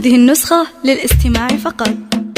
هذه النسخة للاستماع فقط.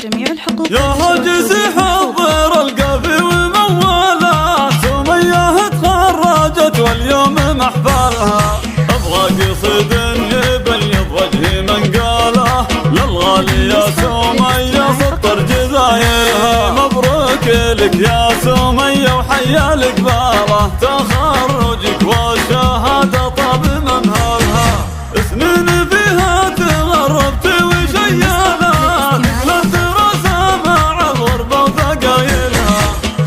جميع الحقوق يا هاجس حضر القافي وموالاه، سمية تخرجت واليوم محفلها، ابغى قصيد يبيض وجهي من قاله، للغالي يا سمية سطر جزايلها. مبروك لك يا سمية وحيا لك باله، تخرجك والشهادة طاب منهلها، سنين فيها تغربت وشيالة، للدراسة مع الغربة وثقايلها،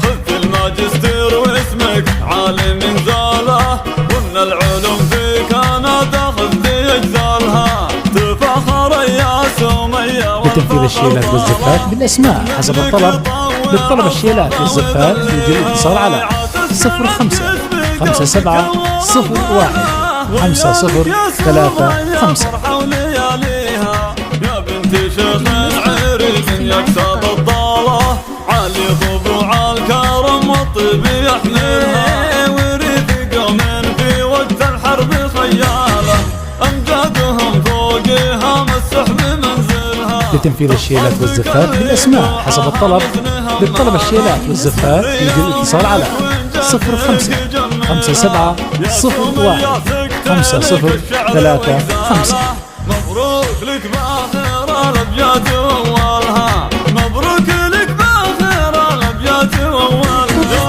خذت الماجستير واسمك عالم زاله، ومن العلوم فيك انا دخلت اجزالها، تفخر يا سمية لتنفيذ الشيلات والزفات بالاسماء حسب الطلب. للطلب الشيلات والزفات يجري الاتصال على 05 57 01 5035. يا بنت شيخ عريس يكسر الضاله، علي ضبوع الكرم والطيب يحملها، ورث قوم في وقت الحرب خياله، امجادهم فوقها السحب منزلها. لتنفيذ الشيلات والزفات بالاسماء حسب الطلب. للطلب الشيلات والزفات يجري الاتصال على 05 57 01 5035. مبروك لك باخر الابيات اولها، مبروك لك باخر الابيات اولها.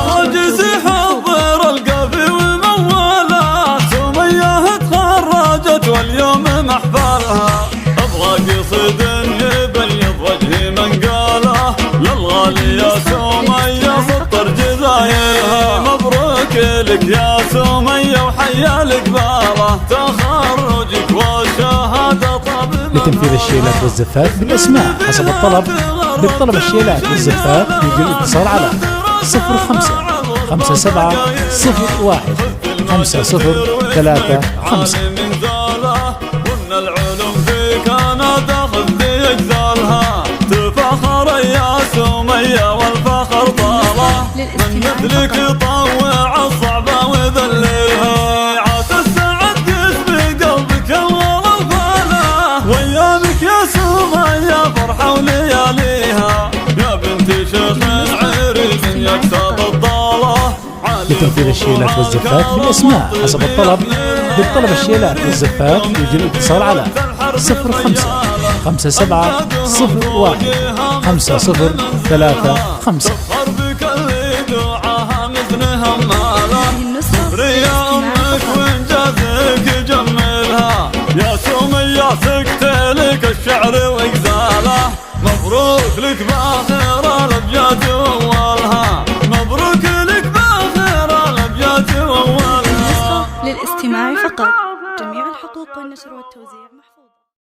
هاجس حضر القافي وموالاه، سمية تخرجت واليوم محفلها، ابغى قصيد يبيض وجهي من قاله، للغالي يا سمية سطر جزايلها. مبروك لك يا سمية وحيا لك باله، تخرجك والشهادة طاب منها. لتنفيذ الشيلات والزفات بالاسماء حسب الطلب. للطلب الشيلات والزفات يجري الاتصال على 05 57 01 5035. ومن العلوم فيك انا دخلت اجزالها، تفخر يا سمية والفخر طاله، من مثلك طوع الصعبة وذللها، عاش السعد يسبي قلبك الغلا الفاله، وايامك يا سمية فرحة ولياليها، يا بنت شيخ عريس يكسر الضاله. لتنفيذ الشيلات والزفات بالاسماء حسب الطلب. للطلب الشيلات والزفات يجري الاتصال على 05 57 01 5035. يا امك وانجازك يجملها، يا سمية سكت لك الشعر واجزاله، مبروك لك باخر الابيات اولها، مبروك لك باخر الابيات اولها. للاستماع فقط. جميع الحقوق والنشر والتوزيع محفوظ.